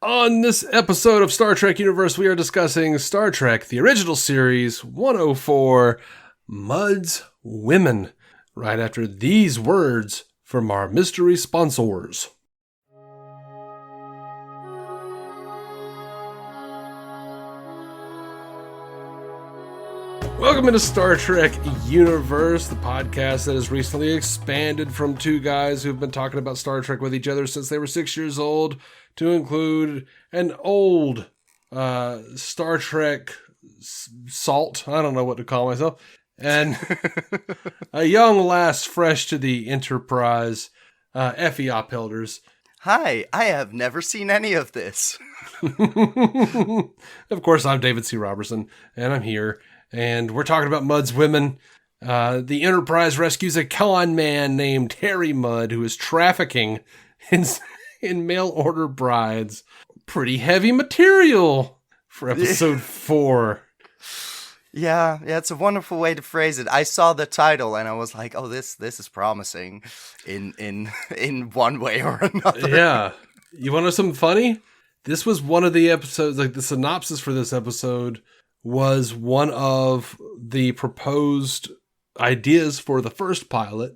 On this episode of Star Trek Universe, we are discussing Star Trek, the original series, 104, Mudd's Women, right after these words from our mystery sponsors. Welcome into Star Trek Universe, the podcast that has recently expanded from two guys who've been talking about Star Trek with each other since they were 6 years old to include an old Star Trek salt, I don't know what to call myself, and a young lass fresh to the Enterprise, Effie Ophelders. Hi, I have never seen any of this. Of course, I'm David C. Robertson, and I'm here. And we're talking about Mudd's Women. The Enterprise rescues a con man named Harry Mudd who is trafficking in mail order brides. Pretty heavy material for episode 4. Yeah, it's a wonderful way to phrase it. I saw the title and I was like, "Oh, this is promising in one way or another." Yeah. You want to know something funny? This was one of the episodes, like the synopsis for this episode was one of the proposed ideas for the first pilot.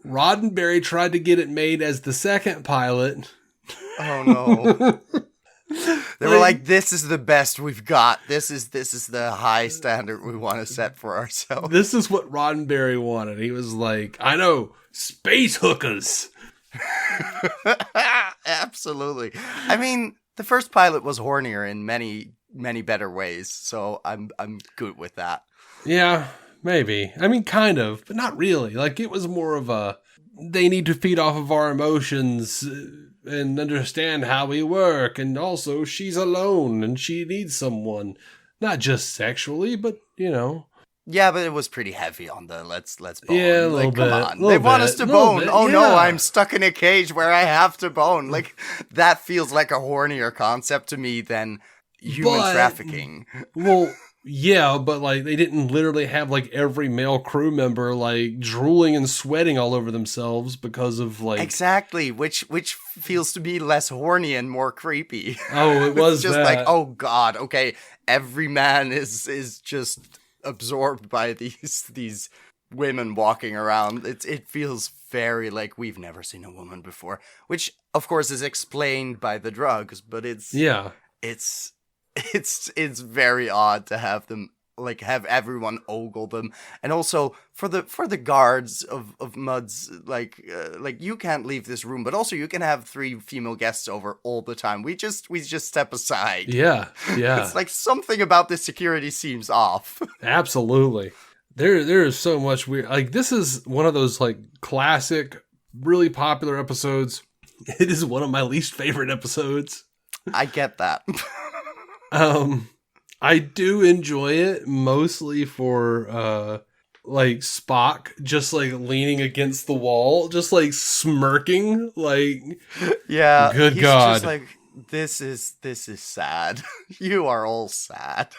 Roddenberry tried to get it made as the second pilot. Oh no. They were like, "This is the best we've got. This is the high standard we want to set for ourselves." This is what Roddenberry wanted. He was like, "I know, space hookers." Absolutely. I mean, the first pilot was hornier in many better ways, so I'm good with that. Yeah, maybe. I mean, kind of, but not really. Like, it was more of a, they need to feed off of our emotions and understand how we work, and also she's alone and she needs someone, not just sexually, but you know. Yeah, but it was pretty heavy on the let's bone. Yeah, a little bit. Come on, they want us to bone. Oh yeah. No, I'm stuck in a cage where I have to bone. Like, that feels like a hornier concept to me than human trafficking. Well, yeah, but like they didn't literally have like every male crew member like drooling and sweating all over themselves because of like exactly, which feels to me less horny and more creepy. Oh, it was just that. Like, oh god, okay, every man is just absorbed by these women walking around. It feels very like we've never seen a woman before, which of course is explained by the drugs, but it's very odd to have them like have everyone ogle them, and also for the guards of Mudd's like you can't leave this room, but also you can have 3 female guests over all the time. We just step aside. Yeah. It's like something about this security seems off. Absolutely. There is so much weird. Like, this is one of those like classic, really popular episodes. It is one of my least favorite episodes. I get that. I do enjoy it mostly for like Spock just like leaning against the wall, just like smirking, like, yeah, good he's God. Just like, this is sad. You are all sad.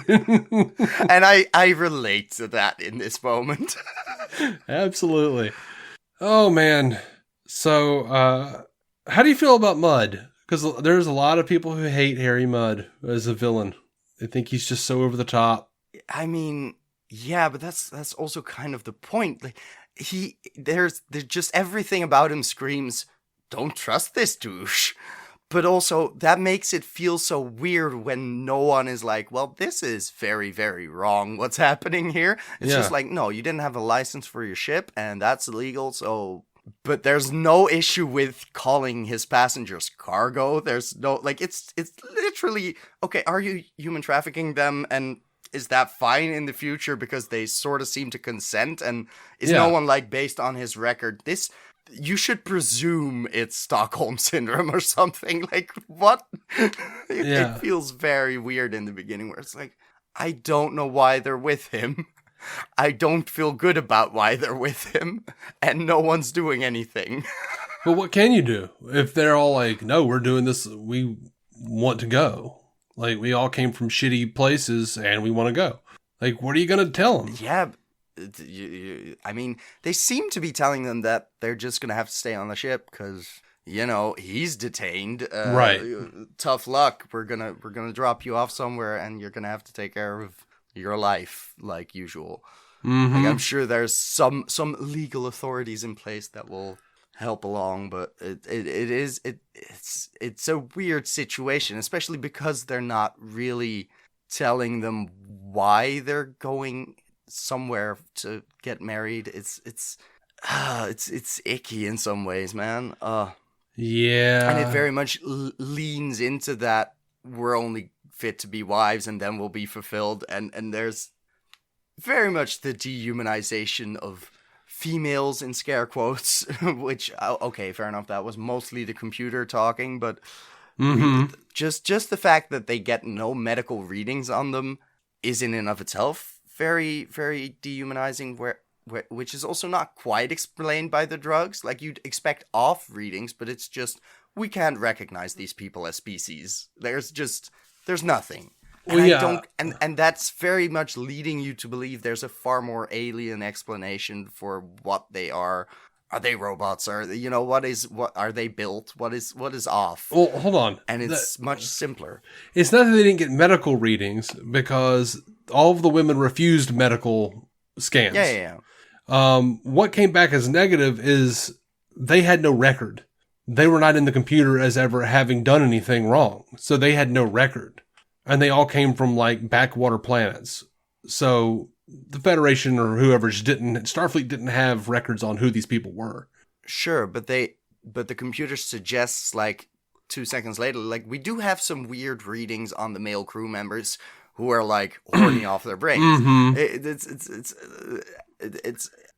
And I relate to that in this moment. Absolutely. Oh man. So how do you feel about Mudd? Because there's a lot of people who hate Harry Mudd as a villain. They think he's just so over the top. I mean, yeah, but that's also kind of the point. Like, there's just everything about him screams, "Don't trust this douche." But also, that makes it feel so weird when no one is like, "Well, this is very, very wrong. What's happening here?" It's just like, no, you didn't have a license for your ship, and that's illegal, so... But there's no issue with calling his passengers cargo. There's no, like, it's literally, okay, are you human trafficking them? And is that fine in the future because they sort of seem to consent? And is no one, like, based on his record, you should presume it's Stockholm Syndrome or something. Like, what? It feels very weird in the beginning where it's like, I don't know why they're with him. I don't feel good about why they're with him, and no one's doing anything. But what can you do if they're all like, "No, we're doing this. We want to go. Like, we all came from shitty places and we want to go." Like, what are you going to tell them? Yeah, I mean, they seem to be telling them that they're just going to have to stay on the ship because, he's detained. Right. Tough luck. We're gonna drop you off somewhere, and you're gonna have to take care of your life like usual. Mm-hmm. Like, I'm sure there's some legal authorities in place that will help along, but it's a weird situation, especially because they're not really telling them why they're going somewhere to get married. It's icky in some ways, man. Yeah. And it very much leans into that we're only fit to be wives and then we'll be fulfilled. And there's very much the dehumanization of females in scare quotes, which, okay, fair enough. That was mostly the computer talking, but just the fact that they get no medical readings on them is in and of itself very, very dehumanizing, which is also not quite explained by the drugs. Like, you'd expect off readings, but it's just, we can't recognize these people as species. There's nothing. And and that's very much leading you to believe there's a far more alien explanation for what they are. Are they robots? Are they, what are they built? What is off? Well, hold on. And it's much simpler. It's not that they didn't get medical readings, because all of the women refused medical scans. Yeah. What came back as negative is they had no record. They were not in the computer as ever having done anything wrong. So they had no record. And they all came from, like, backwater planets. So the Federation or whoever Starfleet didn't have records on who these people were. Sure, but the computer suggests, like, 2 seconds later, like, we do have some weird readings on the male crew members who are, like, horny off their brains.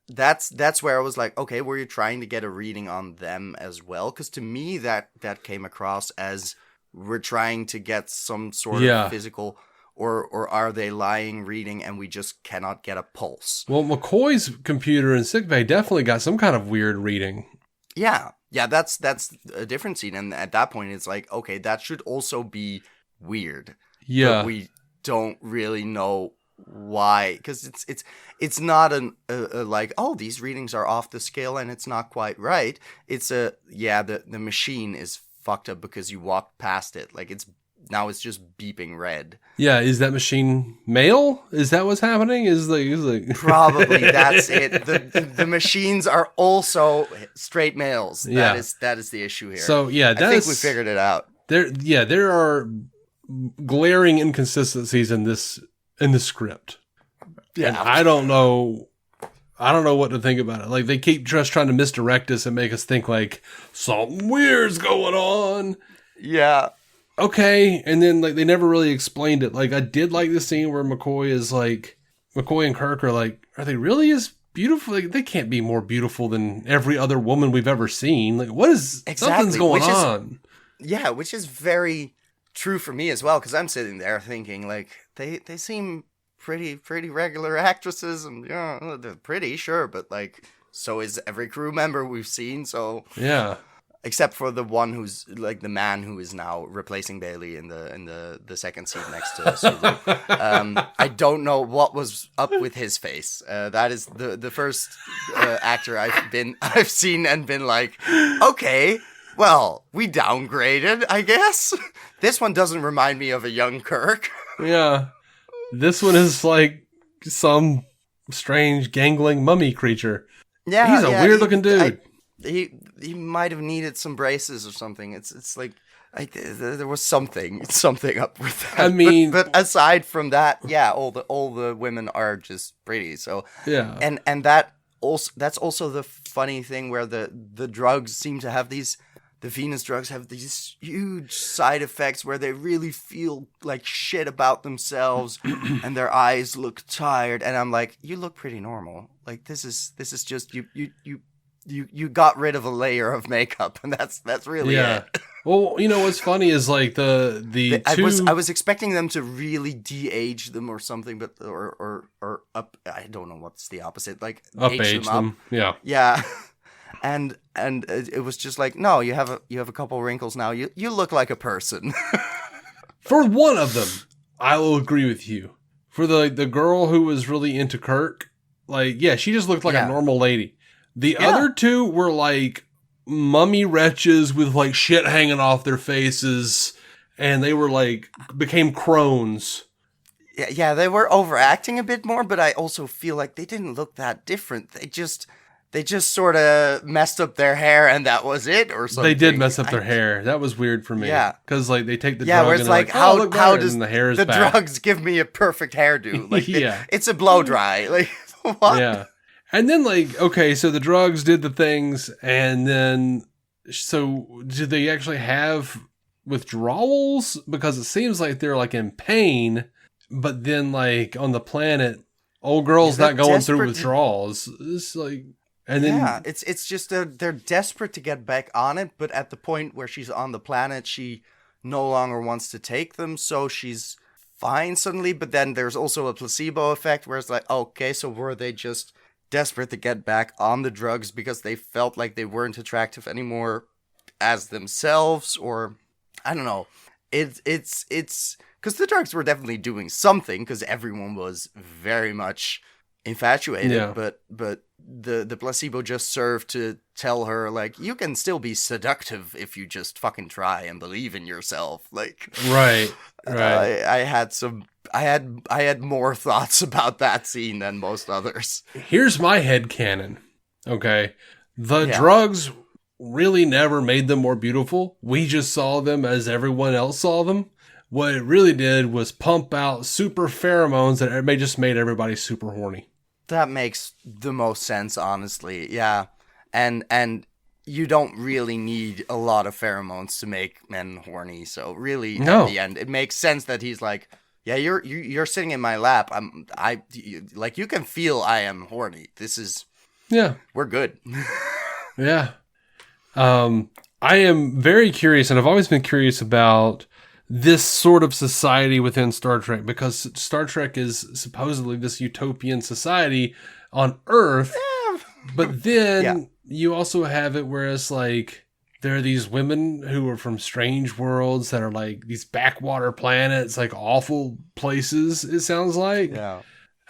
That's where I was like, okay, were you trying to get a reading on them as well? Because to me, that came across as, we're trying to get some sort of physical, or are they lying reading and we just cannot get a pulse? Well, McCoy's computer in sickbay definitely got some kind of weird reading. Yeah, that's a different scene. And at that point, it's like, okay, that should also be weird. Yeah. But we don't really know why, because it's not a like, oh, these readings are off the scale and it's not quite right. It's the machine is fucked up because you walked past it. Like, it's just beeping red. Yeah, is that machine male? Is that what's happening? Is like probably that's it. The machines are also straight males. Yeah. That is the issue here. So I think we figured it out. There are glaring inconsistencies in this script. Yeah, and I don't know what to think about it. Like, they keep just trying to misdirect us and make us think like something weird's going on. Yeah. Okay, and then, like, they never really explained it. Like, I did like the scene where McCoy and Kirk are like, are they really as beautiful? Like, they can't be more beautiful than every other woman we've ever seen. Like, what is something's going on? Which is very true for me as well, because I'm sitting there thinking, like, they seem pretty regular actresses, and they're pretty, sure, but, like, so is every crew member we've seen. So yeah. Except for the one who's, like, the man who is now replacing Bailey in the second seat next to Sulu. I don't know what was up with his face. That is the first actor I've seen and been like, okay, well, we downgraded, I guess. This one doesn't remind me of a young Kirk. Yeah, this one is like some strange gangling mummy creature. Yeah, he's a weird looking dude. He might have needed some braces or something. It's like there was something up with that. I mean, but aside from that, yeah, all the women are just pretty. So yeah, and that's also the funny thing where the drugs seem to have these. The Venus drugs have these huge side effects where they really feel like shit about themselves, and their eyes look tired. And I'm like, you look pretty normal. Like, this is just you got rid of a layer of makeup, and that's really it. Well, what's funny is, like, I was expecting them to really de-age them or something, but or up. I don't know what's the opposite. Like, age them. Yeah. Yeah. And it was just like, no, you have a couple wrinkles now. You look like a person. For one of them, I will agree with you. For the girl who was really into Kirk, like, yeah, she just looked like a normal lady. The other two were like mummy wretches with like shit hanging off their faces, and they were like became crones. Yeah, they were overacting a bit more, but I also feel like they didn't look that different. They just sort of messed up their hair, and that was it, or something. They did mess up their hair. That was weird for me. Yeah, because like they take the drug where it's and like, how does the hair is the back. drugs give me a perfect hairdo? Like, yeah, it's a blow dry. Like, what? Yeah, and then like, okay, so the drugs did the things, and then so did they actually have withdrawals? Because it seems like they're like in pain. But then, like, on the planet, old girl's not going through withdrawals. It's like, and then... Yeah, it's just they're desperate to get back on it, but at the point where she's on the planet, she no longer wants to take them, so she's fine suddenly, but then there's also a placebo effect where it's like, okay, so were they just desperate to get back on the drugs because they felt like they weren't attractive anymore as themselves, or... I don't know. It's... Because the drugs were definitely doing something, because everyone was very much infatuated, yeah. but the placebo just served to tell her, like, you can still be seductive if you just fucking try and believe in yourself. Like, right. I had more thoughts about that scene than most others. Here's my headcanon, okay? The drugs really never made them more beautiful. We just saw them as everyone else saw them. What it really did was pump out super pheromones that just made everybody super horny. That makes the most sense, honestly. Yeah. And you don't really need a lot of pheromones to make men horny. So really, at the end, it makes sense that he's like, yeah, you're sitting in my lap. Like, you can feel I am horny. This is... Yeah. We're good. Yeah. I am very curious, and I've always been curious about this sort of society within Star Trek, because Star Trek is supposedly this utopian society on Earth, but then you also have it where it's like there are these women who are from strange worlds that are like these backwater planets, like awful places, it sounds like. Yeah.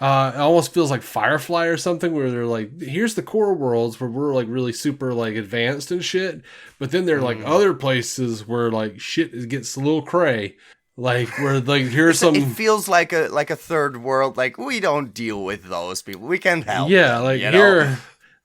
It almost feels like Firefly or something, where they're like, here's the core worlds where we're like really super like advanced and shit. But then there are like other places where like shit gets a little cray. Like where like here's some... It feels like a third world. Like, we don't deal with those people. We can help them, like here... know?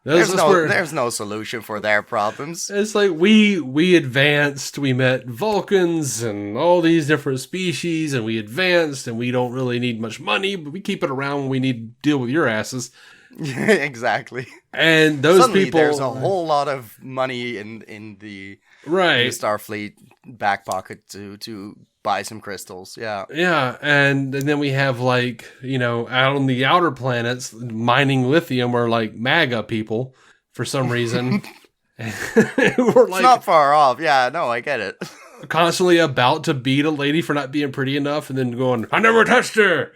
There's no solution for their problems. It's like we advanced, we met Vulcans and all these different species, and we advanced, and we don't really need much money, but we keep it around when we need to deal with your asses. Exactly. And those Suddenly people... there's a whole lot of money in the Starfleet back pocket to buy some crystals. Yeah, and then we have, like, you know, out on the outer planets mining lithium are like MAGA people for some reason. We're like, it's not far off. Yeah, no, I get it. Constantly about to beat a lady for not being pretty enough, and then going, I never touched her.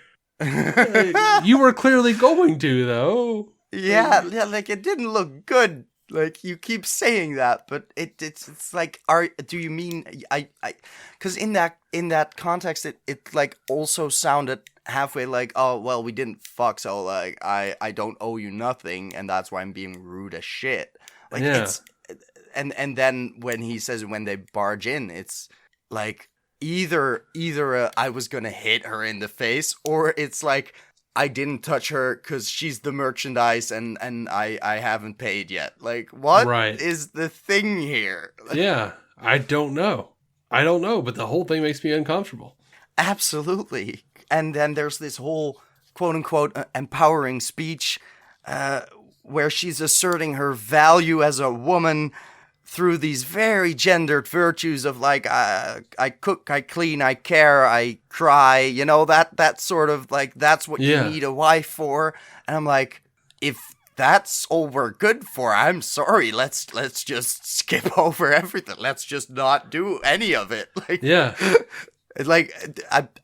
You were clearly going to, though. Yeah, like, it didn't look good. Like, you keep saying that, but it's like, do you mean because in that context, it like also sounded halfway like, oh, well, we didn't fuck, so like I don't owe you nothing, and that's why I'm being rude as shit. Like, it's and then when he says when they barge in, it's like either I was gonna hit her in the face, or it's like, I didn't touch her because she's the merchandise and I haven't paid yet. Like, what is the thing here? Yeah, I don't know, but the whole thing makes me uncomfortable. Absolutely. And then there's this whole quote-unquote empowering speech where she's asserting her value as a woman through these very gendered virtues of, like, I cook, I clean, I care, I cry, you know, that sort of, like, that's what you need a wife for. And I'm like, if that's all we're good for, I'm sorry, let's just skip over everything. Let's just not do any of it. Like, like,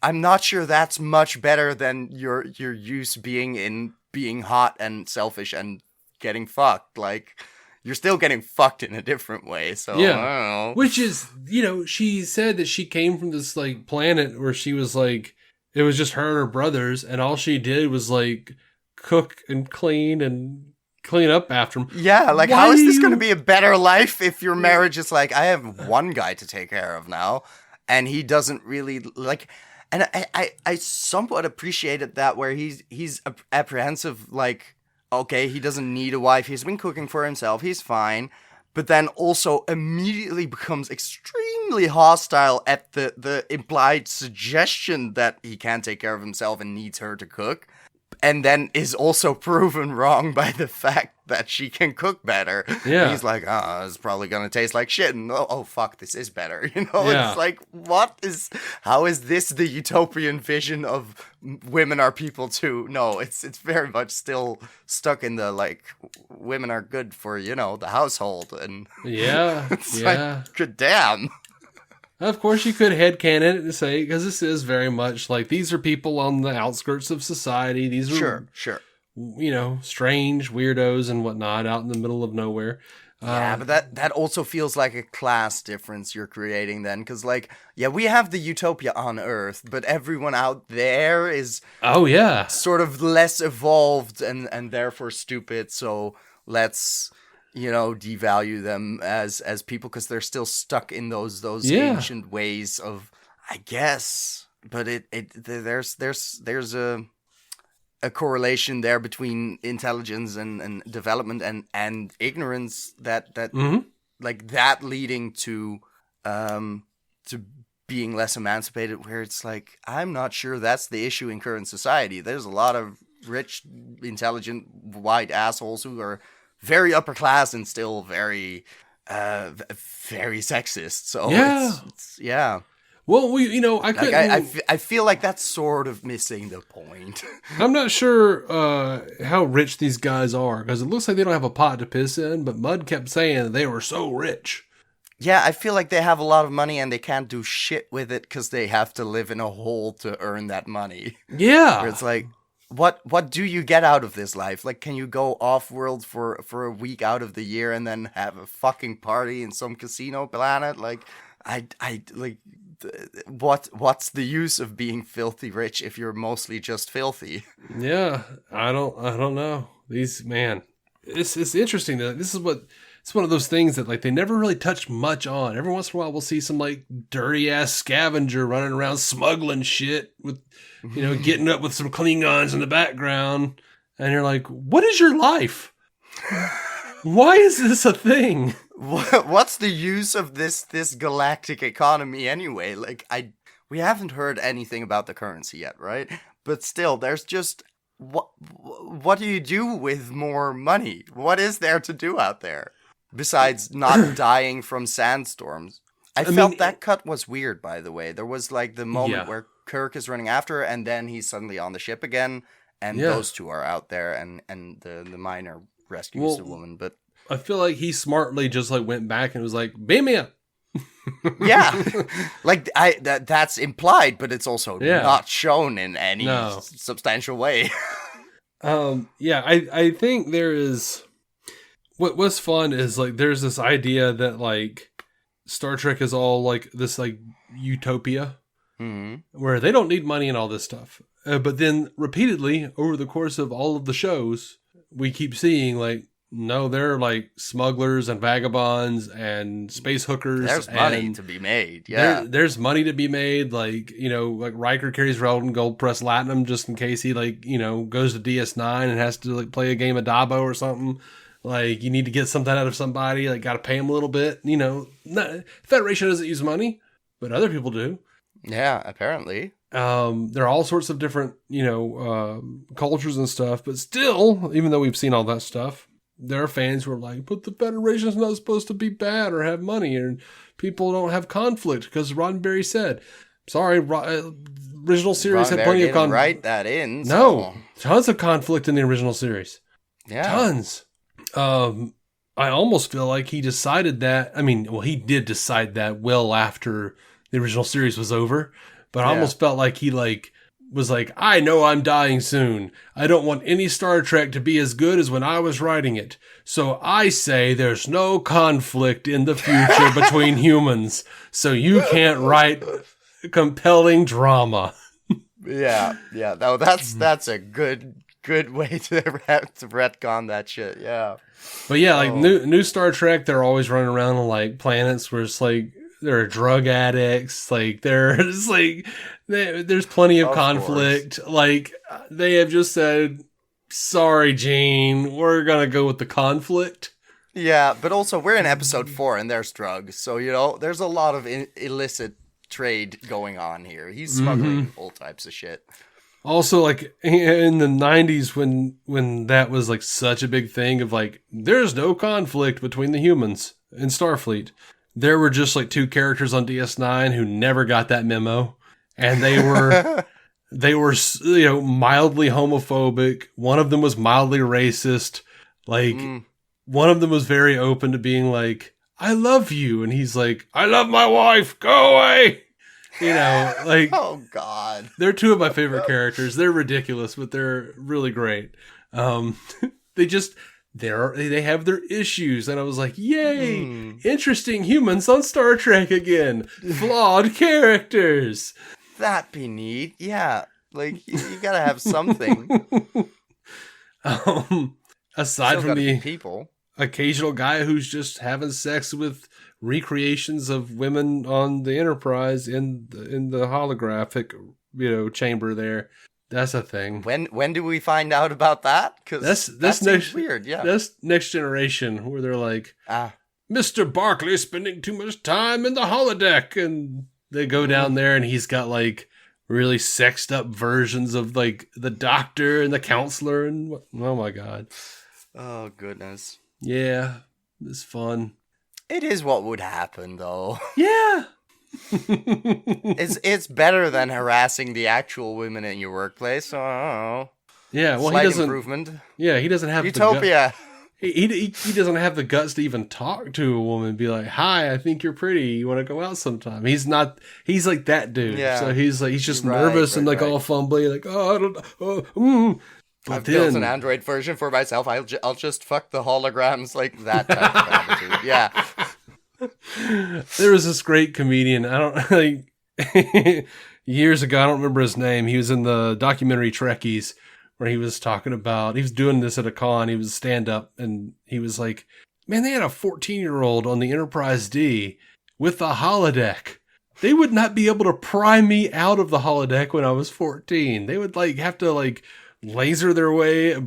I'm not sure that's much better than your use being hot and selfish and getting fucked. Like, you're still getting fucked in a different way, so I don't know. Which is, you know, she said that she came from this, like, planet where she was, like, it was just her and her brothers, and all she did was, like, cook and clean and clean up after him. Yeah, like, Why how is do this you- going to be a better life if your marriage is like, I have one guy to take care of now, and he doesn't really, like, and I somewhat appreciated that, where he's apprehensive, like, okay, he doesn't need a wife, he's been cooking for himself, he's fine, but then also immediately becomes extremely hostile at the implied suggestion that he can't take care of himself and needs her to cook. And then is also proven wrong by the fact that she can cook better. Yeah. He's like, it's probably going to taste like shit. And oh, fuck, this is better. You know, Yeah. It's like, how is this the utopian vision of women are people too? No, it's very much still stuck in the, like, women are good for, the household. And Yeah. it's Yeah. like, good damn. Of course, you could headcanon it and say, because this is very much like, these are people on the outskirts of society. These are, Sure. strange weirdos and whatnot out in the middle of nowhere. Yeah, but that also feels like a class difference you're creating then. Because, like, yeah, we have the utopia on Earth, but everyone out there is Oh, yeah. sort of less evolved and therefore stupid. So let's... devalue them as people because they're still stuck in those Yeah. ancient ways of, I guess. But there's a correlation there between intelligence and development and ignorance that Mm-hmm. like that leading to being less emancipated, where it's like, I'm not sure that's the issue in current society. There's a lot of rich, intelligent, white assholes who are very upper class and still very sexist. So Yeah. it's yeah. Well, I Like couldn't. I feel like that's sort of missing the point. I'm not sure how rich these guys are, because it looks like they don't have a pot to piss in, but Mud kept saying that they were so rich. Yeah, I feel like they have a lot of money and they can't do shit with it because they have to live in a hole to earn that money. Yeah. Where it's like, what do you get out of this life? Like, can you go off-world for a week out of the year and then have a fucking party in some casino planet? Like, I like, what's the use of being filthy rich if you're mostly just filthy? Yeah. I don't know. It's interesting that it's one of those things that, like, they never really touch much on. Every once in a while we'll see some, like, dirty ass scavenger running around smuggling shit with, getting up with some Klingons in the background. And you're like, what is your life? Why is this a thing? What's the use of this galactic economy anyway? Like, we haven't heard anything about the currency yet, right? But still, there's just, what do you do with more money? What is there to do out there besides not dying from sandstorms? I felt that cut was weird, by the way. There was, like, the moment where Kirk is running after her, and then he's suddenly on the ship again, and those two are out there, and the miner rescues the woman. But I feel like he smartly just, like, went back and was like, beam me up. yeah, like, that's implied, but it's also not shown in any substantial way. I think there is... What's fun is, like, there's this idea that, like, Star Trek is all, like, this, like, utopia, where they don't need money and all this stuff. But then repeatedly over the course of all of the shows, we keep seeing, like, no, they're, like, smugglers and vagabonds and space hookers. There's money to be made. Yeah, there's money to be made. Like, like Riker carries Relton Gold Press Latinum just in case he, like, goes to DS9 and has to, like, play a game of Dabo or something. Like, you need to get something out of somebody, like, got to pay them a little bit. Federation doesn't use money, but other people do. Yeah, apparently. There are all sorts of different, cultures and stuff, but still, even though we've seen all that stuff, there are fans who are like, but the Federation's not supposed to be bad or have money, and people don't have conflict, because Roddenberry said, sorry, original series had plenty of conflict. Write that in. No, tons of conflict in the original series. Yeah. Tons. I almost feel like he decided that. I mean, well, he did decide that well after the original series was over, but I almost felt like he, like, was like, I know I'm dying soon. I don't want any Star Trek to be as good as when I was writing it. So I say there's no conflict in the future between humans. So you can't write compelling drama. Yeah. No, that's a good good way to retcon that shit. Yeah. But yeah, like new Star Trek, they're always running around on like planets where it's like there are drug addicts. Like there's like there's plenty of conflict. Course. Like they have just said, "Sorry, Gene, we're gonna go with the conflict." Yeah, but also we're in episode 4 and there's drugs, so there's a lot of illicit trade going on here. He's smuggling all types of shit. Also, like in the 90s when that was like such a big thing of like there's no conflict between the humans in Starfleet. There were just like 2 characters on DS9 who never got that memo, and they were mildly homophobic. One of them was mildly racist. Like one of them was very open to being like, "I love you," and he's like, "I love my wife. Go away." Like, oh God, they're 2 of my favorite characters. They're ridiculous, but they're really great. They have their issues, and I was like, yay, interesting humans on Star Trek again. Flawed characters. That'd be neat. Yeah, like you gotta have something. Aside from the people, occasional guy who's just having sex with recreations of women on the Enterprise in the holographic, chamber there. That's a thing. When do we find out about that? Because that's next weird. Yeah, that's Next Generation, where they're like, Mr. Barclay's spending too much time in the holodeck, and they go down there, and he's got like really sexed up versions of like the Doctor and the Counselor, and oh my God. Oh goodness. Yeah, it's fun. It is what would happen, though. Yeah. It's better than harassing the actual women in your workplace. Oh. Yeah, well, Slight he doesn't. Improvement. Yeah, he doesn't have Utopia. He doesn't have the guts to even talk to a woman and be like, "Hi, I think you're pretty. You want to go out sometime?" He's not. He's like that dude. Yeah. So he's just nervous and like all fumbly, like, "Oh, I don't know." I've built an Android version for myself. I'll just fuck the holograms, like that type of attitude. Yeah. There was this great comedian. I don't like years ago. I don't remember his name. He was in the documentary Trekkies, where he was talking about. He was doing this at a con. He was stand up, and he was like, "Man, they had a 14-year-old on the Enterprise D with a holodeck. They would not be able to pry me out of the holodeck when I was 14. They would like have to like." Phaser their way in,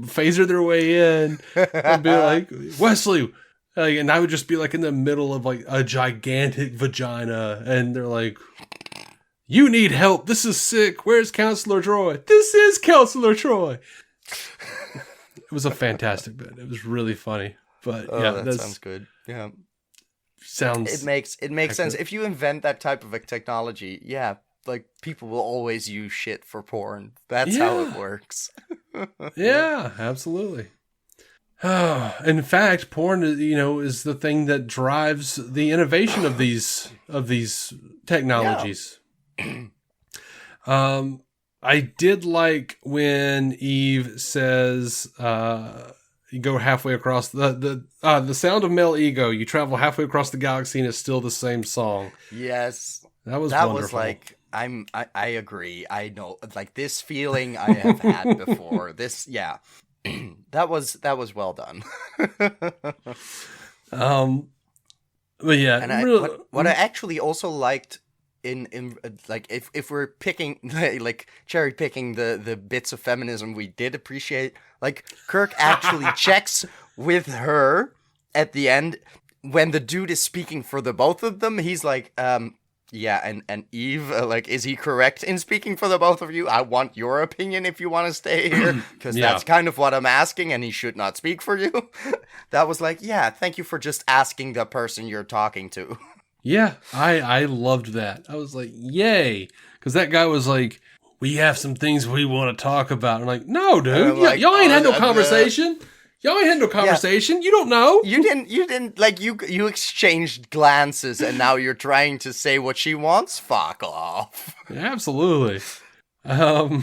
and be like, Wesley, and I would just be like in the middle of like a gigantic vagina, and they're like, "You need help. This is sick. Where's Counselor Troy? This is Counselor Troy." It was a fantastic bit. It was really funny, but that sounds good. Yeah, it makes sense if you invent that type of a technology. Yeah. Like, people will always use shit for porn. That's how it works. Yeah, absolutely. In fact, porn, is the thing that drives the innovation of these technologies. Yeah. I did like when Eve says, "You go halfway across the sound of male ego. You travel halfway across the galaxy, and it's still the same song." Yes, that was wonderful. Was like. I agree. I know, like, this feeling I have had before. This, yeah, that was well done. But yeah, and what I actually also liked in like if we're picking like cherry picking the bits of feminism we did appreciate, like Kirk actually checks with her at the end when the dude is speaking for the both of them. He's like, yeah, and Eve, like, is he correct in speaking for the both of you? I want your opinion if you want to stay here, because that's kind of what I'm asking, and he should not speak for you. That was like, yeah, thank you for just asking the person you're talking to. Yeah, I loved that. I was like, yay, because that guy was like, we have some things we want to talk about. I'm like, no, dude, like, y'all ain't had no conversation. Y'all ain't had no conversation. Yeah. You don't know. You didn't like you exchanged glances and now you're trying to say what she wants? Fuck off. Yeah, absolutely. I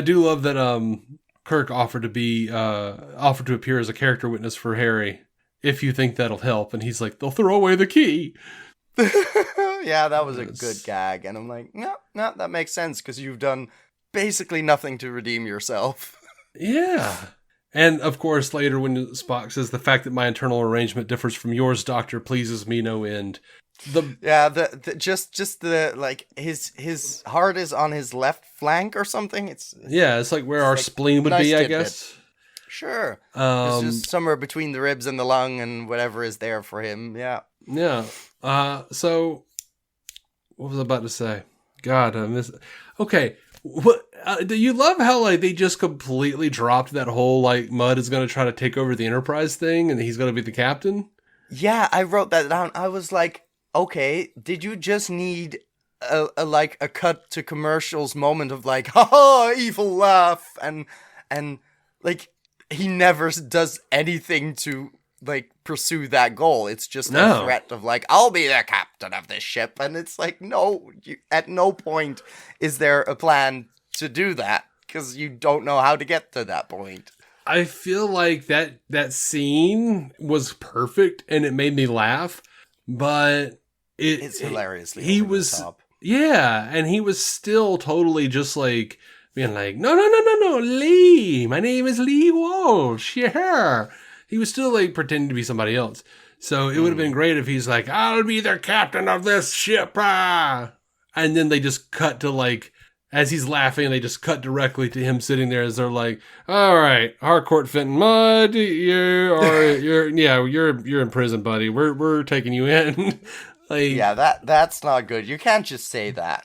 do love that Kirk offered to appear as a character witness for Harry if you think that'll help, and he's like, they'll throw away the key. Yeah, that was a good gag. And I'm like, no, that makes sense because you've done basically nothing to redeem yourself. Yeah. And of course, later when Spock says, the fact that my internal arrangement differs from yours, Doctor, pleases me no end. Just the like his heart is on his left flank or something. It's like where our spleen would be, I guess. Sure. It's just somewhere between the ribs and the lung and whatever is there for him. Yeah. Yeah. So what was I about to say? God, I miss. Okay. What do you love how like they just completely dropped that whole like Mudd is going to try to take over the Enterprise thing and he's going to be the captain? Yeah, I wrote that down. I was like, okay, did you just need a cut to commercials moment of like, ha, evil laugh, and like he never does anything to like pursue that goal. It's just a threat of like, I'll be the captain of this ship, and it's like, no, at no point is there a plan to do that because you don't know how to get to that point. I feel like that scene was perfect and it made me laugh, but it's hilariously he over was the top. Yeah, and he was still totally just like being like, no, Lee, my name is Lee Walsh. Yeah, he was still like pretending to be somebody else. So it would have been great if he's like, I'll be the captain of this ship, and then they just cut to like, as he's laughing, they just cut directly to him sitting there as they're like, all right, Harcourt Fenton Mudd, you're in prison, buddy. We're taking you in. Like, yeah, that's not good. You can't just say that.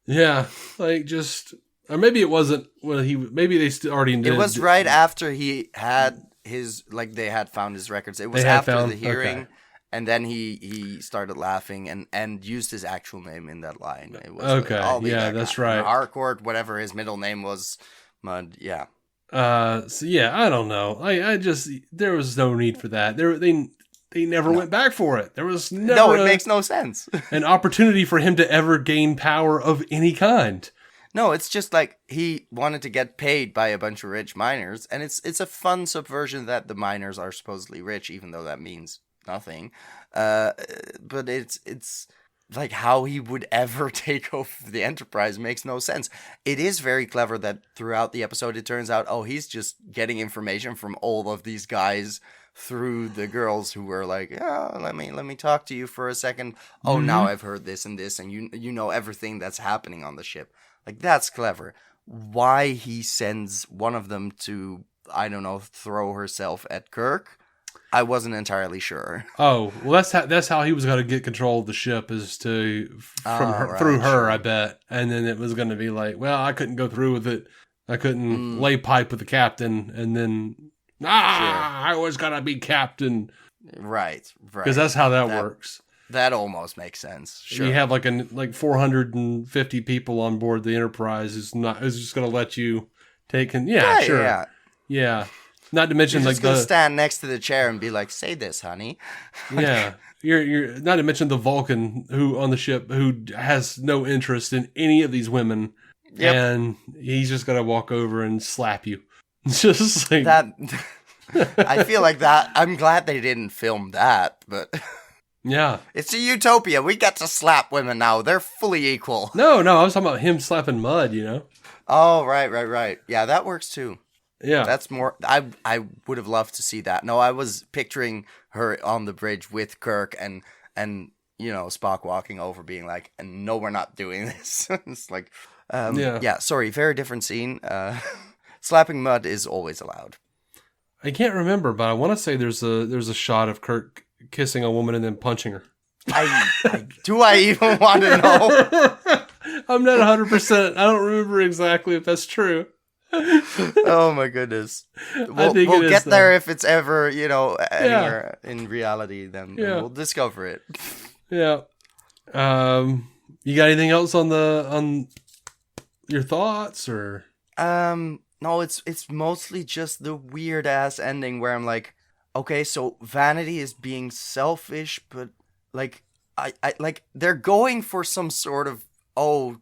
Yeah, like just, or maybe it wasn't. Well, maybe they already did. It was right after he had his, like they had found his records. It was after the hearing. Okay. And then he started laughing and used his actual name in that line. It was okay, that's right. Harcourt, whatever his middle name was, Mudd. Yeah. So yeah, I don't know. I just, there was no need for that. They never went back for it. There was never. It makes no sense. An opportunity for him to ever gain power of any kind. No, it's just like he wanted to get paid by a bunch of rich miners, and it's a fun subversion that the miners are supposedly rich, even though that means nothing. But it's like how he would ever take over the Enterprise makes no sense. It is very clever that throughout the episode it turns out, he's just getting information from all of these guys through the girls who were like, let me talk to you for a second. Now I've heard this and this, and you know everything that's happening on the ship. Like, that's clever. Why he sends one of them to, I don't know, throw herself at Kirk, I wasn't entirely sure. Oh, well, that's how he was going to get control of the ship, is through her, I bet. And then it was going to be like, well, I couldn't go through with it. I couldn't lay pipe with the captain, and then I was going to be captain. Right. Because that's how that works. That almost makes sense. Sure. You have like 450 people on board the Enterprise who's just going to let you take. Sure. Yeah. Not to mention, you're like, just gonna stand next to the chair and be like, "Say this, honey." Yeah, you're not to mention the Vulcan who on the ship who has no interest in any of these women, and he's just gonna walk over and slap you. Just like that. I feel like that. I'm glad they didn't film that, but yeah, it's a utopia. We get to slap women now. They're fully equal. No, I was talking about him slapping Mudd. You know. Oh, right. Yeah, that works too. Yeah. That's more, I would have loved to see that. No, I was picturing her on the bridge with Kirk and Spock walking over being like, no, we're not doing this. It's like, sorry, very different scene. Slapping Mudd is always allowed. I can't remember, but I want to say there's a shot of Kirk kissing a woman and then punching her. Do I even want to know? I'm not 100%. I don't remember exactly if that's true. Oh my goodness. We'll get there if it's ever, anywhere in reality, then we'll discover it. Yeah. You got anything else on your thoughts or? No, it's mostly just the weird ass ending where I'm like, okay, so Vanity is being selfish, but like I like they're going for some sort of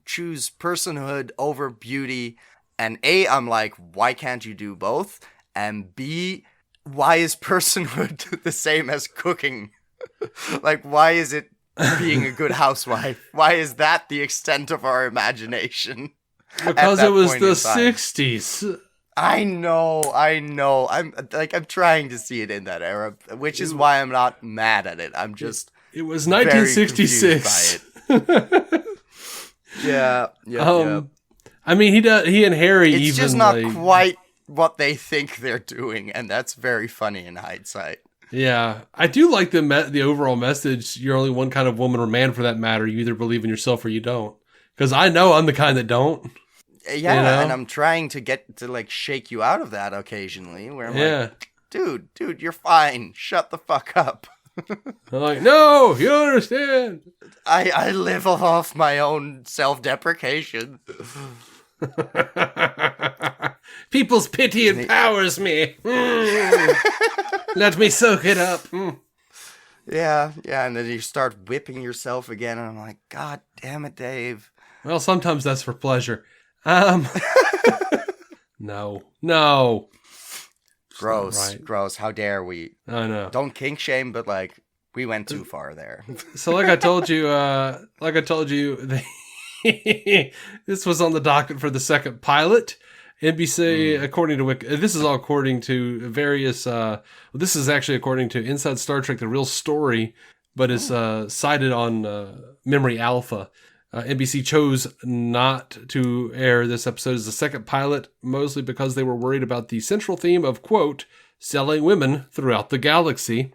choose personhood over beauty. And A, I'm like, why can't you do both? And B, why is personhood the same as cooking? Like, why is it being a good housewife? Why is that the extent of our imagination? Because it was the 60s. I know. I'm trying to see it in that era, which is why I'm not mad at it. I'm just it was 1966. Very confused by it. Yeah. I mean, he and Harry it's even just not quite what they think they're doing, and that's very funny in hindsight. Yeah, I do like the overall message. You're only one kind of woman or man, for that matter. You either believe in yourself or you don't. Because I know I'm the kind that don't. Yeah, and I'm trying to get to like shake you out of that occasionally. Where I'm like, dude, you're fine. Shut the fuck up. I'm like, no, you don't understand. I live off my own self-deprecation. People's pity empowers me. Let me soak it up. Yeah, and then you start whipping yourself again, and I'm like, God damn it, Dave. Well, sometimes that's for pleasure. No. Gross. How dare we? I know. Don't kink shame, but like, we went too far there. So like I told you, this was on the docket for the second pilot. NBC, according to this is all according to various. This is actually according to Inside Star Trek: The Real Story, but it's cited on Memory Alpha. NBC chose not to air this episode as the second pilot, mostly because they were worried about the central theme of, quote, selling women throughout the galaxy.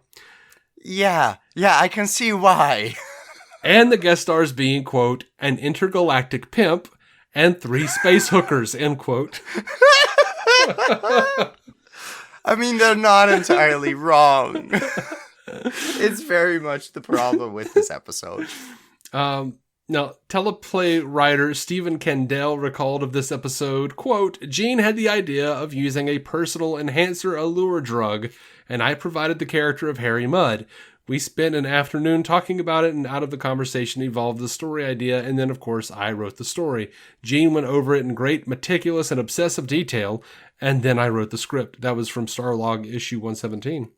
Yeah, I can see why. And the guest stars being, quote, an intergalactic pimp and 3 space hookers, end quote. I mean, they're not entirely wrong. It's very much the problem with this episode. Now, teleplay writer Stephen Kandel recalled of this episode, quote, Gene had the idea of using a personal enhancer allure drug, and I provided the character of Harry Mudd. We spent an afternoon talking about it, and out of the conversation evolved the story idea, and then, of course, I wrote the story. Gene went over it in great, meticulous, and obsessive detail, and then I wrote the script. That was from Starlog issue 117.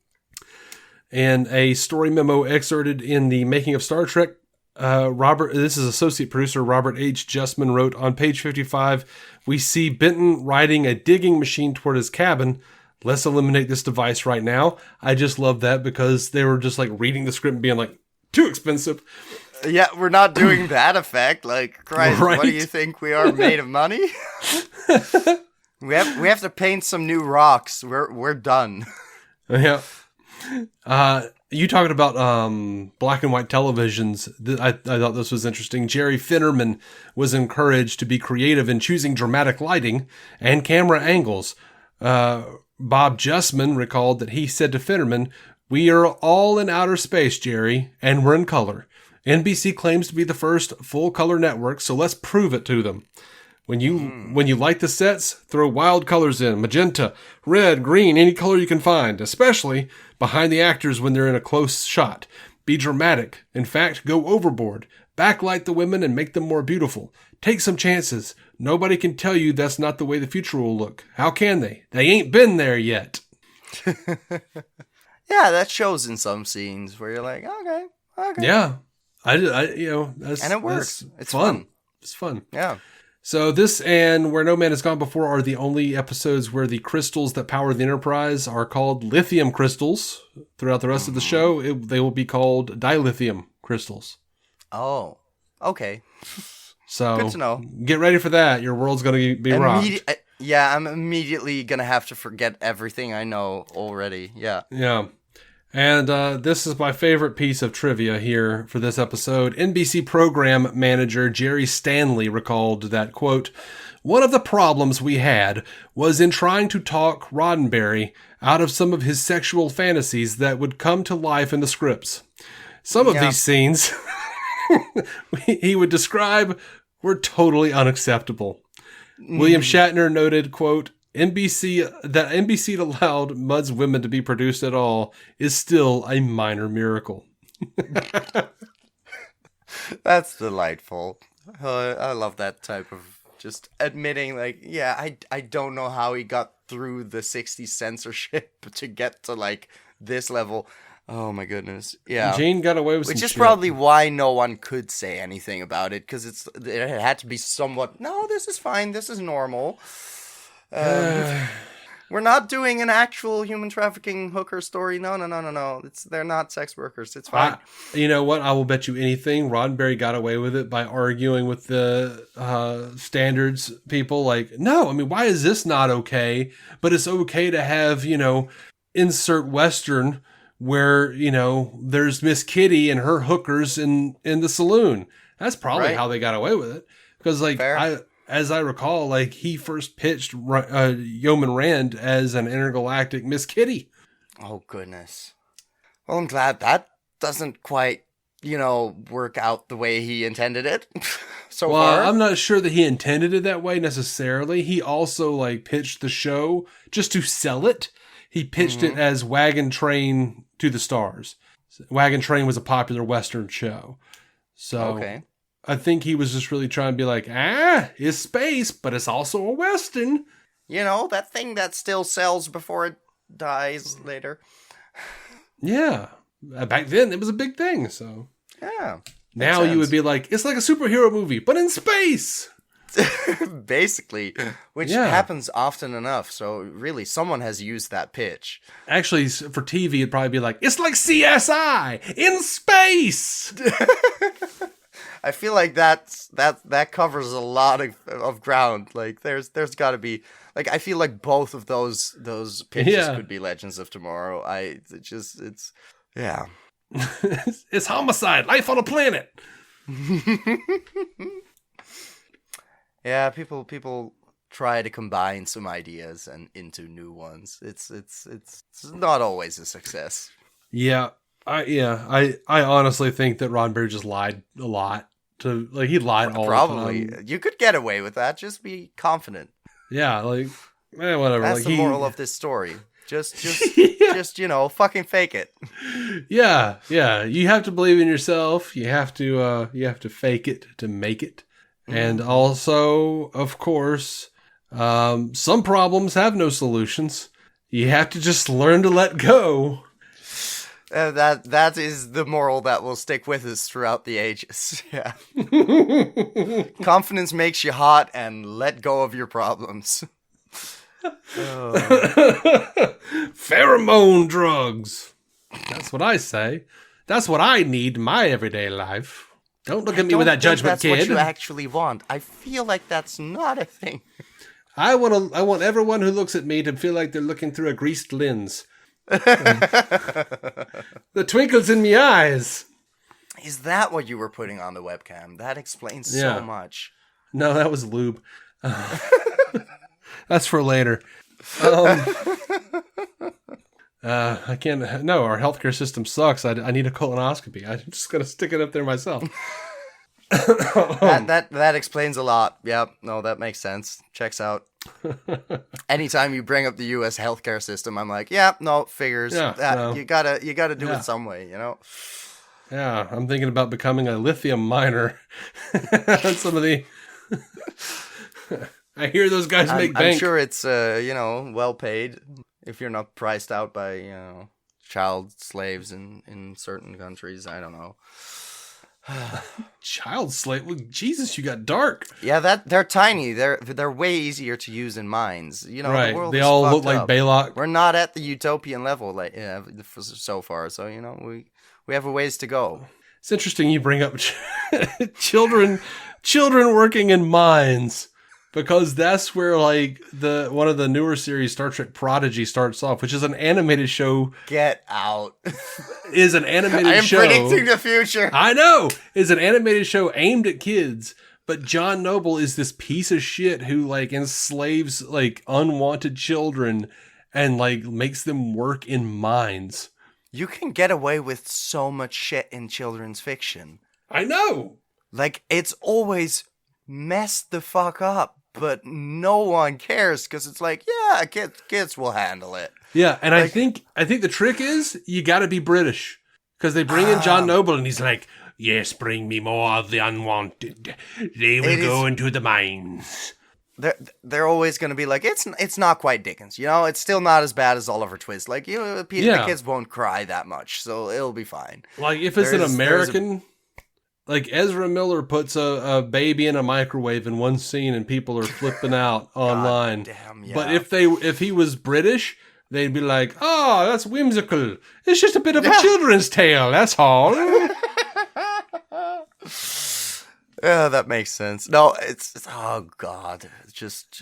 And a story memo excerpted in the Making of Star Trek, this is associate producer Robert H. Justman wrote, on page 55, we see Benton riding a digging machine toward his cabin. Let's eliminate this device right now. I just love that because they were just like reading the script and being like, too expensive. Yeah, we're not doing that effect. Like, Christ, right? What do you think we are, made of money? we have to paint some new rocks. We're done. Yeah. You talking about black and white televisions. I thought this was interesting. Jerry Finnerman was encouraged to be creative in choosing dramatic lighting and camera angles. Bob Justman recalled that he said to Finnerman, we are all in outer space, Jerry, and we're in color. NBC claims to be the first full-color network, so let's prove it to them. When you light the sets, throw wild colors in, magenta, red, green, any color you can find, especially behind the actors when they're in a close shot. Be dramatic. In fact, go overboard. Backlight the women and make them more beautiful. Take some chances. Nobody can tell you that's not the way the future will look. How can they? They ain't been there yet. Yeah, that shows in some scenes where you're like, okay. Yeah. That's, and it works. It's fun. It's fun. Yeah. So this and Where No Man Has Gone Before are the only episodes where the crystals that power the Enterprise are called lithium crystals. Throughout the rest of the show, they will be called dilithium crystals. Oh, okay. So good to know. Get ready for that. Your world's going to be rocked. Yeah, I'm immediately going to have to forget everything I know already. Yeah. Yeah. And this is my favorite piece of trivia here for this episode. NBC program manager Jerry Stanley recalled that, quote, one of the problems we had was in trying to talk Roddenberry out of some of his sexual fantasies that would come to life in the scripts. Some of these scenes he would describe were totally unacceptable. William Shatner noted, quote, NBC allowed Mudd's women to be produced at all is still a minor miracle. That's delightful. I love that type of just admitting, like, yeah, I don't know how he got through the 60s censorship to get to, like, this level. Oh my goodness. Yeah. Jane got away with some Which is shit. probably why no one could say anything about it, because it had to be somewhat, no, this is fine, this is normal. We're not doing an actual human trafficking hooker story. No. They're not sex workers. It's fine. You know what? I will bet you anything. Roddenberry got away with it by arguing with the standards people. Like, no, I mean, why is this not okay? But it's okay to have, insert Western where, there's Miss Kitty and her hookers in the saloon. That's probably how they got away with it. Because, as I recall, he first pitched Yeoman Rand as an intergalactic Miss Kitty. Oh, goodness. Well, I'm glad that doesn't quite, work out the way he intended it so far. I'm not sure that he intended it that way necessarily. He also, pitched the show just to sell it. He pitched it as Wagon Train to the Stars. Wagon Train was a popular Western show. So... Okay. I think he was just really trying to be like, it's space, but it's also a Western. That thing that still sells before it dies later. Yeah. Back then, it was a big thing, so. Yeah. Now you would be like, it's like a superhero movie, but in space. Basically, which happens often enough. So really, someone has used that pitch. Actually, for TV, it'd probably be like, it's like CSI in space. I feel like that covers a lot of ground. There's got to be I feel like both of those pitches could be Legends of Tomorrow. It's it's homicide, life on a planet. Yeah, people try to combine some ideas and into new ones. It's not always a success. Yeah. I honestly think that Roddenberry just lied a lot. He lied all the time. Probably. You could get away with that. Just be confident. Yeah, whatever. That's the moral of this story. Just fucking fake it. Yeah. You have to believe in yourself. You have to fake it to make it. And also, of course, some problems have no solutions. You have to just learn to let go. That is the moral that will stick with us throughout the ages. Yeah. Confidence makes you hot, and let go of your problems. Pheromone drugs. That's what I say. That's what I need in my everyday life. Don't look at me with that judgment, kid. That's what you actually want. I feel like that's not a thing. I want everyone who looks at me to feel like they're looking through a greased lens. The twinkles in me eyes. Is that what you were putting on the webcam? That explains so much. No, that was lube. That's for later. I can't. No, our healthcare system sucks. I need a colonoscopy. I'm just gonna stick it up there myself. That explains a lot. Yep. No, that makes sense. Checks out. Anytime you bring up the U.S. healthcare system, I'm like, figures. Yeah, you gotta do it some way, Yeah, I'm thinking about becoming a lithium miner. Some of the. I hear those guys make bank. I'm sure it's well paid if you're not priced out by child slaves in certain countries. I don't know. Child slave? Well, Jesus, you got dark. Yeah, they're tiny. They're way easier to use in mines. Right. The world they is all fucked look like up. Baylock. We're not at the utopian level so far. So we have a ways to go. It's interesting you bring up children working in mines. Because that's where one of the newer series, Star Trek Prodigy, starts off, which is an animated show. Get out. Is an animated show. I am predicting the future. I know. Is an animated show aimed at kids. But John Noble is this piece of shit who enslaves unwanted children and makes them work in mines. You can get away with so much shit in children's fiction. I know. It's always messed the fuck up. But no one cares because it's kids will handle it. Yeah, and I think the trick is you got to be British because they bring in John Noble and he's like, "Yes, bring me more of the unwanted. They will go into the mines." they're always going to be like, it's not quite Dickens, you know, it's still not as bad as Oliver Twist. Like, you know, the kids won't cry that much, so it'll be fine. Like, if it's an American, like Ezra Miller puts a baby in a microwave in one scene and people are flipping out online. Damn, yeah. But if he was British, they'd be like, oh, that's whimsical. It's just a bit of a children's tale, that's all. Yeah, that makes sense. No, it's oh god, just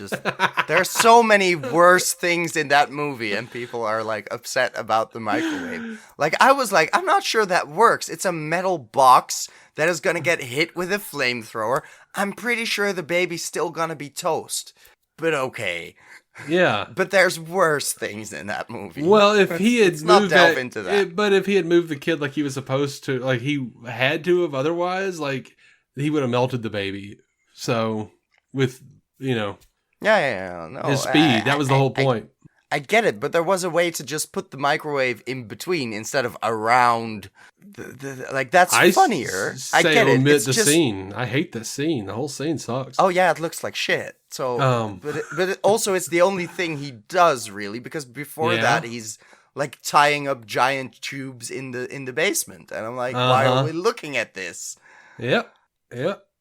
there's so many worse things in that movie, and people are like upset about the microwave. Like, I was like, I'm not sure that works. It's a metal box that is gonna get hit with a flamethrower. I'm pretty sure the baby's still gonna be toast. But okay. Yeah. But there's worse things in that movie. Well, if he had not delve into that. But if he had moved the kid like he was supposed to, like he had to have otherwise, like, he would have melted the baby. So, with, you know, no, his speed, that was the whole point. I get it, but there was a way to just put the microwave in between instead of around. Like, that's funnier. I get it. Omit the scene. I hate the scene. The whole scene sucks. Oh yeah, it looks like shit. So, but also it's the only thing he does really, because before that he's like tying up giant tubes in the basement, and I'm like, why are we looking at this? Yep.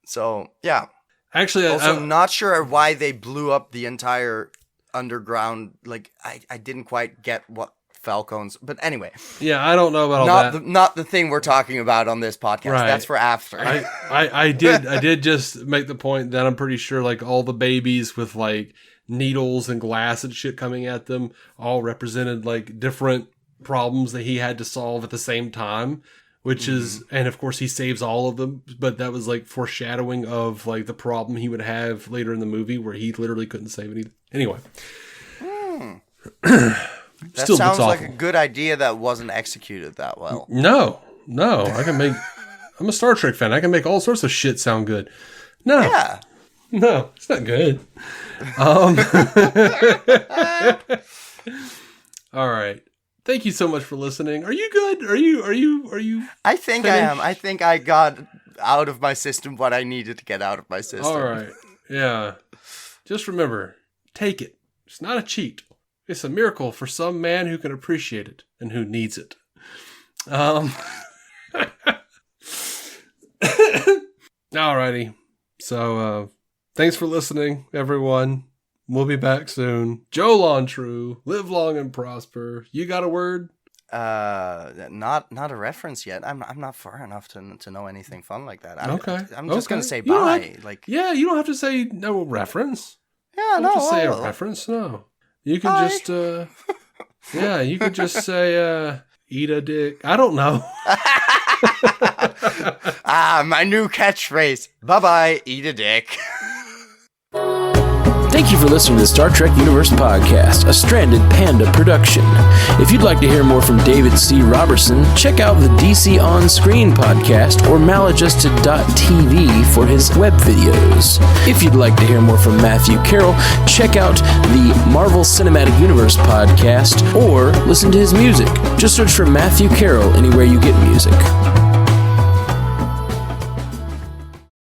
So yeah. Actually, I'm not sure why they blew up the entire underground. Like, I didn't quite get what Falcons, but anyway. Yeah, I don't know about all that. Not the thing we're talking about on this podcast. Right. That's for after. I did just make the point that I'm pretty sure like all the babies with like needles and glass and shit coming at them all represented like different problems that he had to solve at the same time. Which is, and of course he saves all of them, but that was like foreshadowing of like the problem he would have later in the movie where he literally couldn't save anything. Anyway. That sounds like a good idea that wasn't executed that well. No. I'm a Star Trek fan. I can make all sorts of shit sound good. No. Yeah. No, it's not good. All right. Thank you so much for listening. Are you good? Are you? I think finished? I am. I think I got out of my system what I needed to get out of my system. All right. Yeah. Just remember, take it. It's not a cheat. It's a miracle for some man who can appreciate it and who needs it. Alrighty. So, thanks for listening, everyone. We'll be back soon. Joe Lontrue, live long and prosper. You got a word? Not a reference yet. I'm not far enough to know anything fun like that. I'm just gonna say bye. You don't have to say no reference. Yeah, don't say a reference. No, you can bye. just you could just say eat a dick. I don't know. My new catchphrase. Bye bye. Eat a dick. Thank you for listening to the Star Trek Universe Podcast, a Stranded Panda production. If you'd like to hear more from David C. Robertson, check out the DC On Screen podcast or maladjusted.tv for his web videos. If you'd like to hear more from Matthew Carroll, check out the Marvel Cinematic Universe podcast or listen to his music. Just search for Matthew Carroll anywhere you get music.